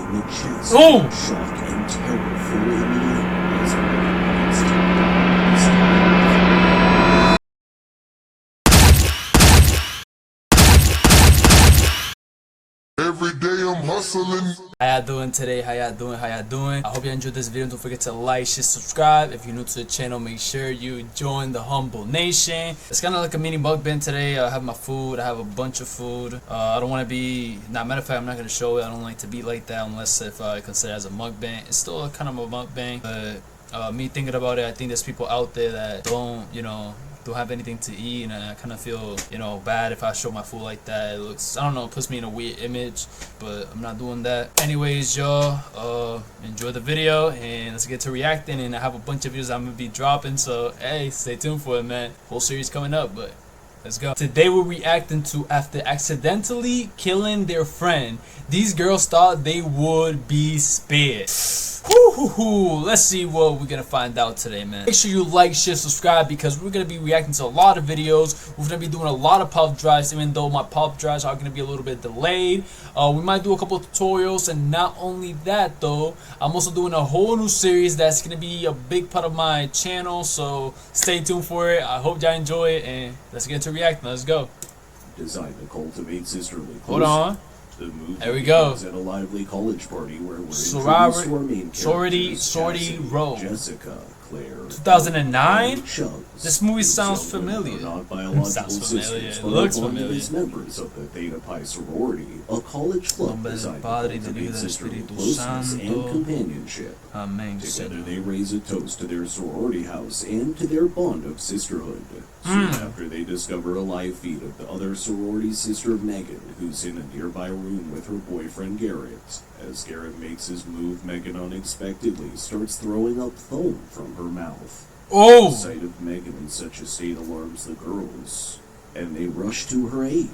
in the chest. Oh! Shock and terror fill in the air as Megan begins to die. This time, every day I'm hustling. How y'all doing today? How y'all doing? I hope you enjoyed this video. Don't forget to like, share, subscribe. If you're new to the channel, make sure you join the Humble Nation. It's kind of like a mini mukbang today. I have my food. I have a bunch of food. I don't want to be, matter of fact, I'm not going to show it. I don't like to be like that unless if I consider it as a mukbang. It's still a kind of a mukbang, but me thinking about it, I think there's people out there that don't have anything to eat, and I kind of feel bad if I show my food like that. It looks, I don't know, it puts me in a weird image, but I'm not doing that. Anyways, y'all, enjoy the video and let's get to reacting. And I have a bunch of videos I'm gonna be dropping, so hey, stay tuned for it, man. Whole series coming up, but let's go. Today we're reacting to after accidentally killing their friend, these girls thought they would be spared. Let's see what we're gonna find out today, man. Make sure you like, share, subscribe, because we're gonna be reacting to a lot of videos. We're gonna be doing a lot of pop drives, even though my pop drives are gonna be a little bit delayed. We might do a couple of tutorials, and not only that though, I'm also doing a whole new series that's gonna be a big part of my channel, so stay tuned for it. I hope y'all enjoy it, and let's get into reacting. Let's go. designed to cultivate sisterly closeness. Hold on. The movie there we go. At a lively college party where we're introduced to our main Sorority Row. Jessica, Claire, 2009. Chugs. This movie sounds familiar. Not biological Sounds familiar. sisters, It but looks are familiar. members of the Theta Pi sorority, a college club designed to cultivate sisterly closeness and companionship. Amén. Together they raise a toast to their sorority house and to their bond of sisterhood. Soon after they discover a live feed of the other sorority sister Megan, who's in a nearby room with her boyfriend Garrett. As Garrett makes his move, Megan unexpectedly starts throwing up foam from her mouth. Oh! The sight of Megan in such a state alarms the girls, and they rush to her aid.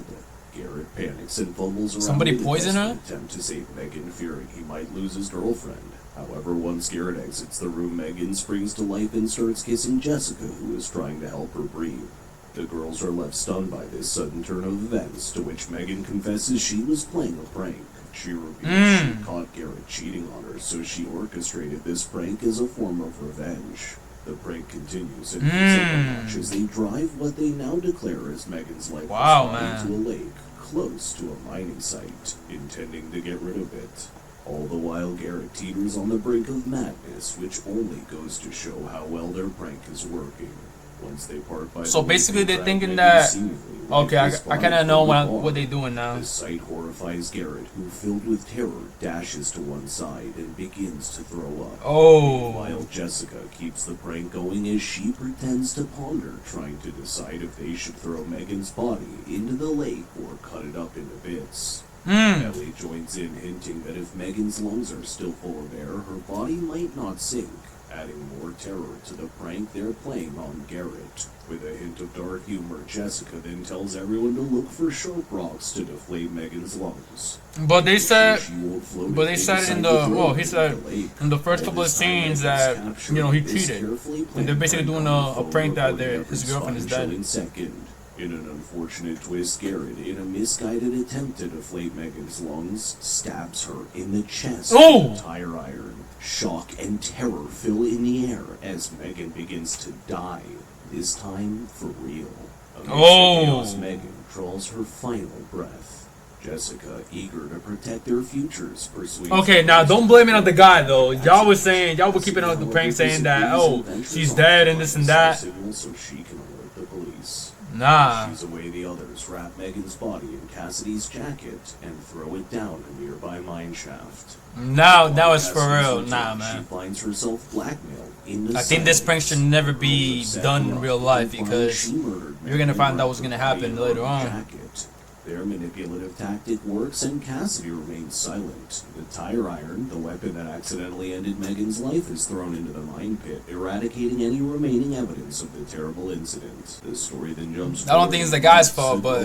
Garrett panics and fumbles around. Somebody poison her? Attempt to save Megan, fearing he might lose his girlfriend. However, once Garrett exits the room, Megan springs to life and starts kissing Jessica, who is trying to help her breathe. The girls are left stunned by this sudden turn of events, to which Megan confesses she was playing a prank. She reveals she caught Garrett cheating on her, so she orchestrated this prank as a form of revenge. The prank continues and picks up a notch as they drive what they now declare as Megan's lifeless body to a lake close to a mining site, intending to get rid of it. All the while, Garrett teeters on the brink of madness, which only goes to show how well their prank is working. Once they part by so basically they're thinking that, okay, I kind of know what they're doing now. The sight horrifies Garrett, who, filled with terror, dashes to one side and begins to throw up. Oh. While Jessica keeps the prank going as she pretends to ponder, trying to decide if they should throw Megan's body into the lake or cut it up into bits. Ellie joins in, hinting that if Megan's lungs are still full of air, her body might not sink, adding more terror to the prank they're playing on Garrett. With a hint of dark humor, Jessica then tells everyone to look for sharp rocks to deflate Megan's lungs. But they said, he said in the first couple of scenes that, he cheated. And they're basically doing a prank that his girlfriend is dead. In an unfortunate twist, Garrett, in a misguided attempt to deflate Megan's lungs, stabs her in the chest with a tire iron. Shock and terror fill in the air as Megan begins to die, this time for real. Amidst the chaos, Megan draws her final breath. Jessica, eager to protect their futures, persuades... Okay, now don't blame it on the guy though. Y'all were keeping on the prank saying that, oh, she's dead and this and that. So she can alert the police. Nah. She's away, the others wrap Megan's body in Cassidy's jacket and throw it down a nearby mine shaft. Now it's for real. Nah, man. She finds herself blackmailed in the I think this prank should never be done in real life, because you're gonna find out what's gonna happen later on. Their manipulative tactic works, and Cassidy remains silent. The tire iron, the weapon that accidentally ended Megan's life, is thrown into the mine pit, eradicating any remaining evidence of the terrible incident. The story then jumps. I don't think it's the guy's fault, but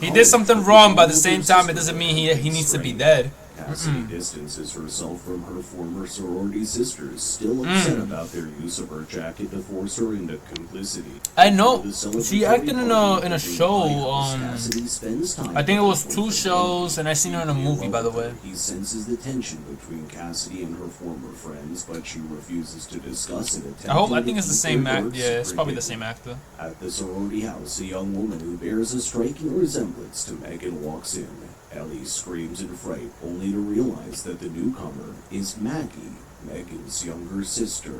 he did something wrong, but at the same time, it doesn't mean he needs to be dead. Cassidy distances herself from her former sorority sisters, still upset about their use of her jacket to force her into complicity. I know. The She celebratory acted in party a at the show. lighthouse, Cassidy spends time I think it was with 2 her shows, friend. and I seen her in a movie, by the way. He senses the tension between Cassidy and her former friends, but she refuses to discuss it. I think it's the same act. Yeah, it's probably the same actor. At the sorority house, a young woman who bears a striking resemblance to Megan walks in. Ellie screams in fright, only to realize that the newcomer is Maggie, Megan's younger sister.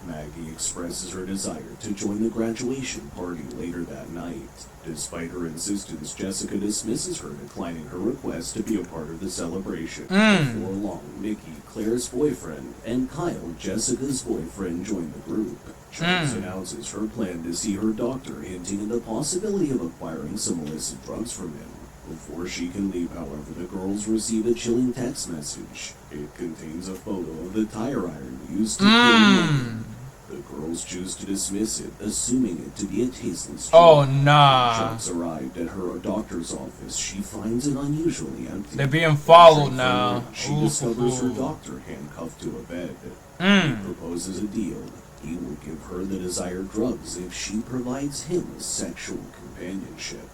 Maggie expresses her desire to join the graduation party later that night. Despite her insistence, Jessica dismisses her, declining her request to be a part of the celebration. Before long, Mickey, Claire's boyfriend, and Kyle, Jessica's boyfriend, join the group. Charles announces her plan to see her doctor, hinting at the possibility of acquiring some illicit drugs from him. Before she can leave, however, the girls receive a chilling text message. It contains a photo of the tire iron used to kill Megan. The girls choose to dismiss it, assuming it to be a tasteless joke. Oh, nah. Chuck's arrived at her doctor's office. She finds it unusually empty. They're being followed now. She discovers her doctor handcuffed to a bed. He proposes a deal. He will give her the desired drugs if she provides him sexual companionship.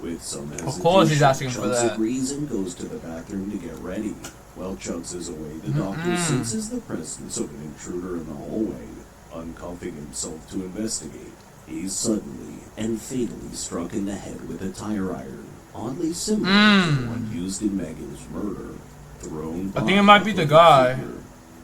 With some hesitation, Of course he's asking for Chugs that. agrees and goes to the bathroom to get ready. While Chugs is away, the doctor senses the presence of an intruder in the hallway. Uncuffing himself to investigate, he's suddenly and fatally struck in the head with a tire iron, oddly similar to the one used in Megan's murder. Thrown I think it might be the guy.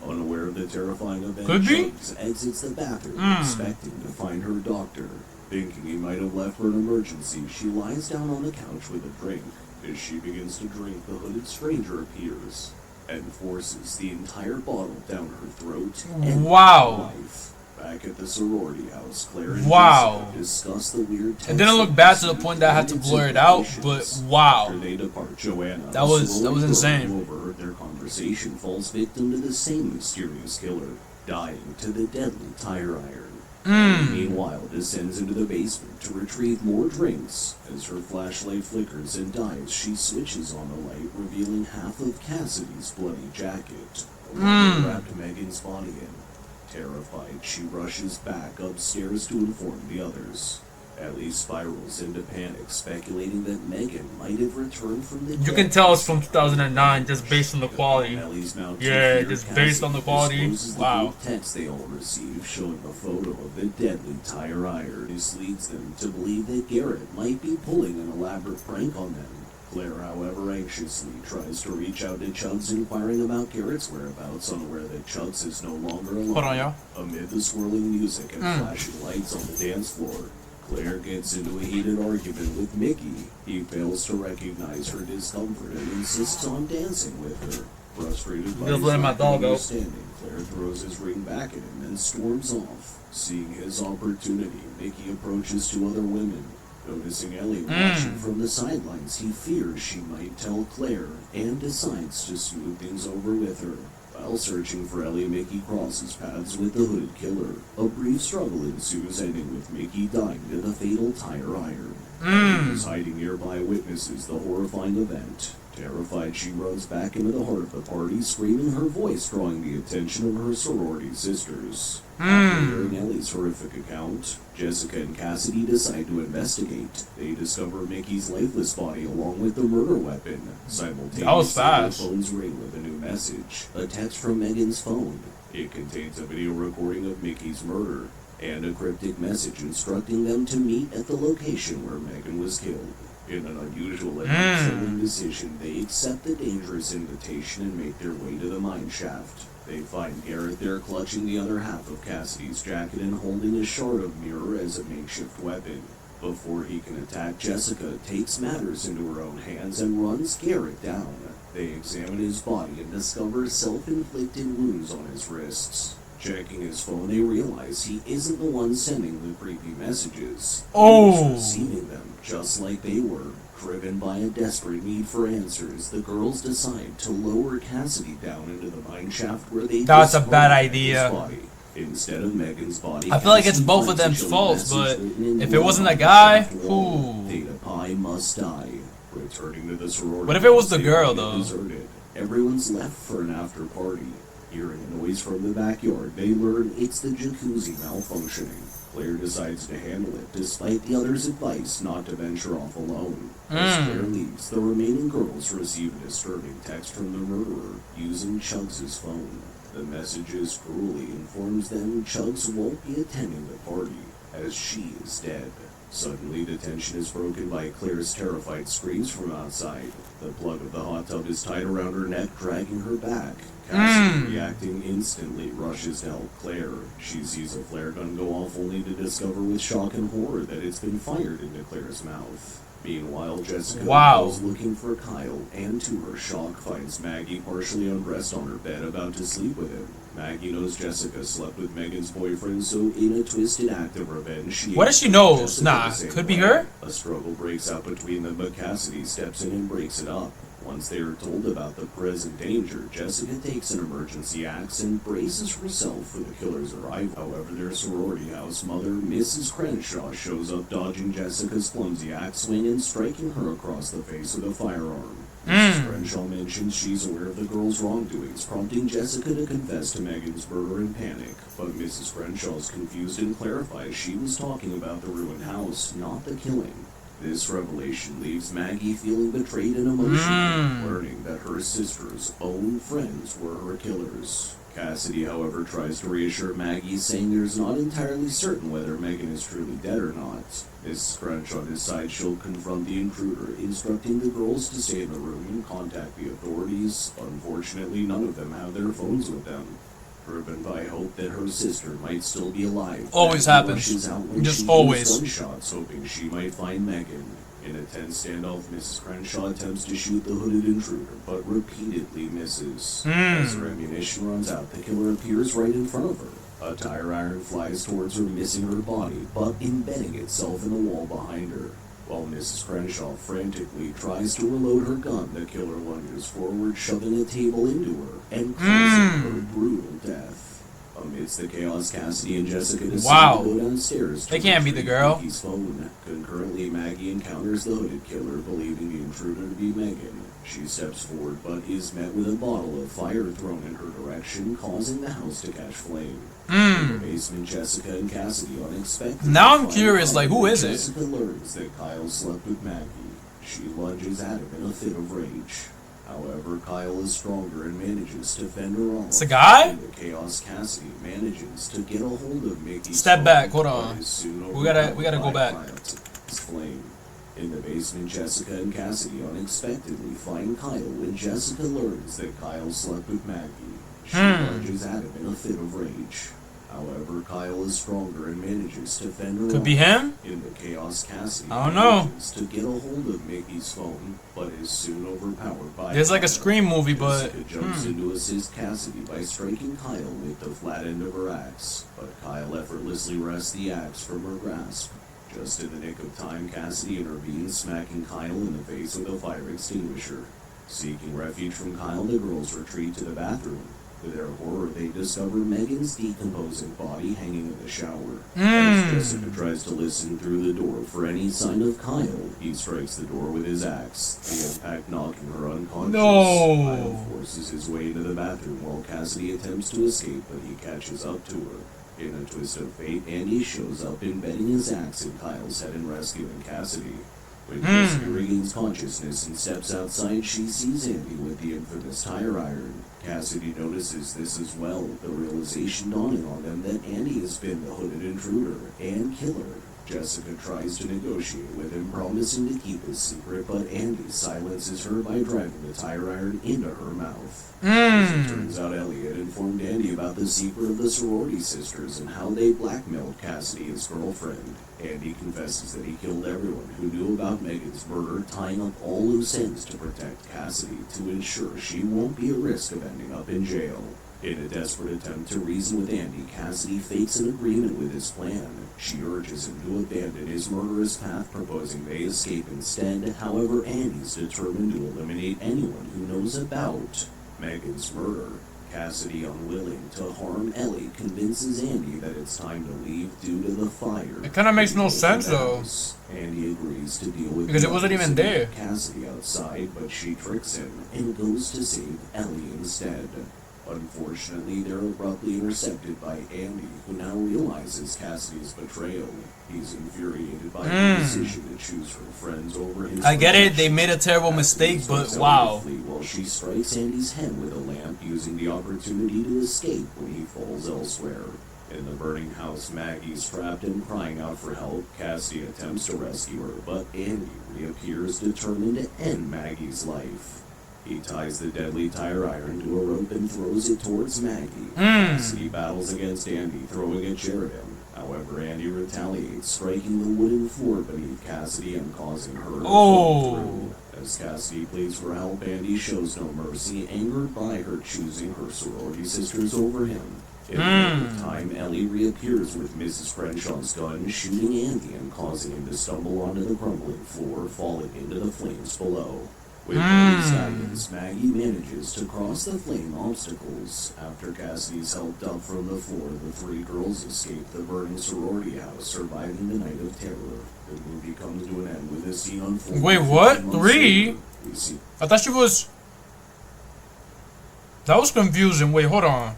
Unaware of the terrifying event, Could be. Chugs exits the bathroom, expecting to find her doctor. Thinking he might have left for an emergency, she lies down on the couch with a drink. As she begins to drink, the hooded stranger appears and forces the entire bottle down her throat and Wow. life. Back at the sorority house, Claire and Wow. Jessica discuss the weird It didn't look bad to the point that I had to blur it out, but wow. After they depart, Joanna, That was a sorority girl insane. who overheard their conversation, falls victim to the same mysterious killer, dying to the deadly tire iron. Meanwhile, descends into the basement to retrieve more drinks. As her flashlight flickers and dies, she switches on the light, revealing half of Cassidy's bloody jacket. The one that wrapped Megan's body in. Terrified, she rushes back upstairs to inform the others. Ellie spirals into panic, speculating that Megan might have returned from the You dead. can tell it's from 2009 just based on the quality. Ellie's mounting Yeah, fear, just based on the quality. discloses the Wow. group text they all receive showing a photo of the deadly tire iron. This leads them to believe that Garrett might be pulling an elaborate prank on them. Claire, however, anxiously tries to reach out to Chugs, inquiring about Garrett's whereabouts, unaware that Chugs is no longer alone. Hold on, y'all. Amid the swirling music and flashing lights on the dance floor, Claire gets into a heated argument with Mickey. He fails to recognize her discomfort and insists on dancing with her. Frustrated by Just his letting my lack of dog out. understanding, Claire throws his ring back at him and storms off. Seeing his opportunity, Mickey approaches 2 other women. Noticing Ellie watching from the sidelines, he fears she might tell Claire and decides to smooth things over with her. While searching for Ellie, Mickey crosses paths with the hooded killer. A brief struggle ensues, ending with Mickey dying to the fatal tire iron. Ellie, who's hiding nearby, witnesses the horrifying event. Terrified, she runs back into the heart of the party, screaming, her voice drawing the attention of her sorority sisters. After hearing Ellie's horrific account, Jessica and Cassidy decide to investigate. They discover Mickey's lifeless body along with the murder weapon. Simultaneously, That was fast. their phones ring with a new message, a text from Megan's phone. It contains a video recording of Mickey's murder and a cryptic message instructing them to meet at the location where Megan was killed. In an unusual and unsettling decision, they accept the dangerous invitation and make their way to the mine shaft. They find Garrett there clutching the other half of Cassidy's jacket and holding a shard of mirror as a makeshift weapon. Before he can attack, Jessica takes matters into her own hands and runs Garrett down. They examine his body and discover self-inflicted wounds on his wrists. Checking his phone, they realize he isn't the one sending the creepy messages. Oh. He was receiving them, just like they were. Driven by a desperate need for answers, the girls decide to lower Cassidy down into the mine shaft where they That's a bad discover idea. Megan's body. Instead of Megan's body, I feel like it's Cassidy both of finds a them's chilling faults, message but written in if it blood wasn't on that the guy, shaft wall. ooh. Theta Pi must die. Returning to the sorority. What if it was the they girl, find it though? deserted. Everyone's left for an after party. Hearing a noise from the backyard, they learn it's the jacuzzi malfunctioning. Claire decides to handle it, despite the others' advice not to venture off alone. As Claire leaves, the remaining girls receive a disturbing text from the murderer using Chugs' phone. The message cruelly informs them Chugs won't be attending the party, as she is dead. Suddenly, the tension is broken by Claire's terrified screams from outside. The plug of the hot tub is tied around her neck, dragging her back. Cassie, reacting instantly, rushes to help Claire. She sees a flare gun go off only to discover with shock and horror that it's been fired into Claire's mouth. Meanwhile, Jessica goes looking for Kyle, and to her shock, finds Maggie partially undressed on her bed about to sleep with him. Maggie knows Jessica slept with Megan's boyfriend, so in a twisted act of revenge, she... What if she knows? Nah, could be her? A struggle breaks out between them, but Cassidy steps in and breaks it up. Once they are told about the present danger, Jessica takes an emergency axe and braces herself for the killer's arrival. However, their sorority house mother, Mrs. Crenshaw, shows up dodging Jessica's clumsy axe swing and striking her across the face with a firearm. Mrs. Crenshaw mentions she's aware of the girl's wrongdoings, prompting Jessica to confess to Megan's murder in panic. But Mrs. Crenshaw is confused and clarifies she was talking about the ruined house, not the killing. This revelation leaves Maggie feeling betrayed and emotional, learning that her sister's own friends were her killers. Cassidy, however, tries to reassure Maggie, saying there's not entirely certain whether Megan is truly dead or not. Mrs. Crenshaw decides she'll confront the intruder, instructing the girls to stay in the room and contact the authorities. Unfortunately, none of them have their phones with them. Driven by hope that her sister might still be alive. Always happens. Just always. Gunshots, hoping she might find Megan. In a tense standoff, Mrs. Crenshaw attempts to shoot the hooded intruder, but repeatedly misses. As her ammunition runs out, the killer appears right in front of her. A tire iron flies towards her, missing her body, but embedding itself in the wall behind her. While Mrs. Crenshaw frantically tries to reload her gun, the killer lunges forward, shoving a table into her and causing her brutal death. Amidst the chaos, Cassidy and Jessica decide to go downstairs to they can't be the girl. Maggie's phone. Concurrently, Maggie encounters the hooded killer, believing the intruder to be Megan. She steps forward, but is met with a bottle of fire thrown in her direction, causing the house to catch flame. In the basement, Jessica and Cassidy unexpectedly... Now I'm curious, like, who is it? Jessica learns that Kyle slept with Maggie. She lunges at him in a fit of rage. However, Kyle is stronger and manages to fend her off. It's a guy? In the chaos, Cassidy manages to get a hold of Mickey's Step phone, back, hold on. We gotta go back. Flame. In the basement, Jessica and Cassidy unexpectedly find Kyle when Jessica learns that Kyle slept with Maggie. She lunges at him in a fit of rage. However, Kyle is stronger and manages to fend her off. Could be him? In the chaos, Cassidy I don't know. manages to get a hold of Mickey's phone, but is soon overpowered by There's like a Kyle. Scream movie, but... Jessica jumps in to assist Cassidy by striking Kyle with the flat end of her axe, but Kyle effortlessly wrests the axe from her grasp. Just in the nick of time, Cassidy intervenes, smacking Kyle in the face with a fire extinguisher. Seeking refuge from Kyle, the girls retreat to the bathroom. To their horror, they discover Megan's decomposing body hanging in the shower. As Jessica tries to listen through the door for any sign of Kyle, he strikes the door with his axe, the impact knocking her unconscious. No. Kyle forces his way into the bathroom while Cassidy attempts to escape, but he catches up to her. In a twist of fate, Andy shows up, embedding his axe in Kyle's head and rescuing Cassidy. When Jessica regains consciousness and steps outside, she sees Andy with the infamous tire iron. Cassidy notices this as well, the realization dawning on them that Andy has been the hooded intruder and killer. Jessica tries to negotiate with him, promising to keep his secret, but Andy silences her by driving the tire iron into her mouth. As it turns out, Elliot informed Andy about the secret of the sorority sisters and how they blackmailed Cassidy, his girlfriend. Andy confesses that he killed everyone who knew about Megan's murder, tying up all loose ends to protect Cassidy to ensure she won't be at risk of ending up in jail. In a desperate attempt to reason with Andy, Cassidy fakes an agreement with his plan. She urges him to abandon his murderous path, proposing they escape instead. However, Andy's determined to eliminate anyone who knows about Megan's murder. Cassidy, unwilling to harm Ellie, convinces Andy that it's time to leave due to the fire. It kinda makes no sense, though. Andy agrees to deal with Because it wasn't even there. Cassidy outside, but she tricks him and goes to save Ellie instead. Unfortunately, they're abruptly intercepted by Andy, who now realizes Cassidy's betrayal. He's infuriated by her decision to choose her friends over his. I get it, they made a terrible mistake, but wow. While she strikes Andy's head with a lamp, using the opportunity to escape when he falls elsewhere. In the burning house, Maggie's trapped and crying out for help. Cassidy attempts to rescue her, but Andy reappears determined to end Maggie's life. He ties the deadly tire iron to a rope and throws it towards Maggie. Cassidy battles against Andy, throwing a chair at him. However, Andy retaliates, striking the wooden floor beneath Cassidy and causing her to fall through. As Cassidy pleads for help, Andy shows no mercy, angered by her choosing her sorority sisters over him. In the nick of time, Ellie reappears with Mrs. Crenshaw's gun, shooting Andy and causing him to stumble onto the crumbling floor, falling into the flames below. With Ellie's guidance, Maggie manages to cross the flame obstacles. After Cassidy's helped up from the floor, the three girls escape the burning sorority house, surviving the night of terror. The movie comes to an end with a scene unfolding. Wait, what? 15 months 3? later. We see I thought she was... That was confusing. Wait, hold on.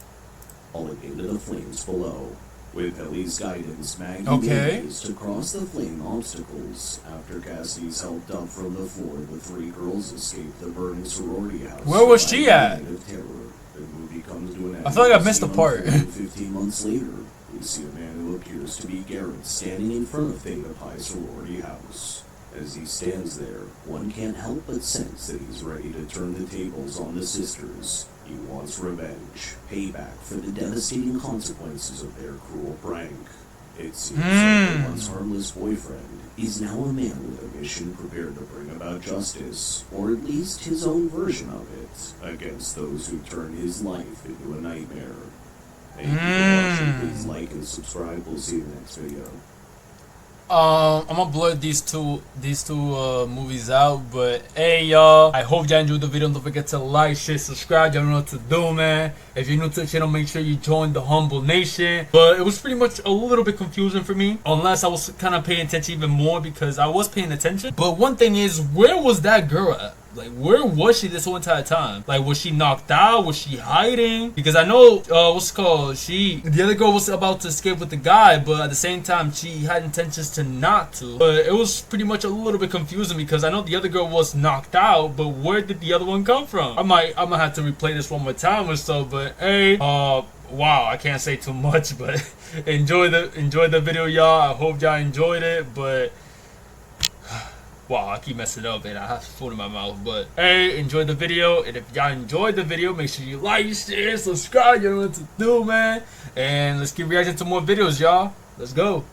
falling into the flames below. With Ellie's guidance, Maggie manages to cross the flame obstacles. After Cassidy's helped up from the floor, the three girls escape the burning sorority house. Where was she surviving at? the night of terror. The movie comes to an end. I feel like I with a missed the scene part. unfolding 15 months later, we see a man who appears to be Garrett standing in front of Theta Pi sorority house. As he stands there, one can't help but sense that he's ready to turn the tables on the sisters. He wants revenge, payback for the devastating consequences of their cruel prank. It seems like the once harmless boyfriend is now a man with a mission prepared to bring about justice, or at least his own version of it, against those who turn his life into a nightmare. Thank you for watching. Please like and subscribe. We'll see you in the next video. I'm gonna blur these two movies out, but hey y'all, I hope y'all enjoyed the video. Don't forget to like, share, subscribe. Y'all know what to do, man. If you're new to the channel, make sure you join the Humble Nation. But it was pretty much a little bit confusing for me, unless I was kind of paying attention even more, because I was paying attention. But one thing is, where was that girl at? Like, where was she this whole entire time? Like, was she knocked out? Was she hiding? Because I know, what's it called? The other girl was about to escape with the guy, but at the same time, she had intentions to not to. But it was pretty much a little bit confusing because I know the other girl was knocked out, but where did the other one come from? I'm gonna have to replay this one more time or so, but hey, wow, I can't say too much, but enjoy the video, y'all. I hope y'all enjoyed it, but wow, I keep messing up and I have food in my mouth. But hey, enjoy the video. And if y'all enjoyed the video, make sure you like, share, subscribe. You know what to do, man. And let's keep reacting to more videos, y'all. Let's go.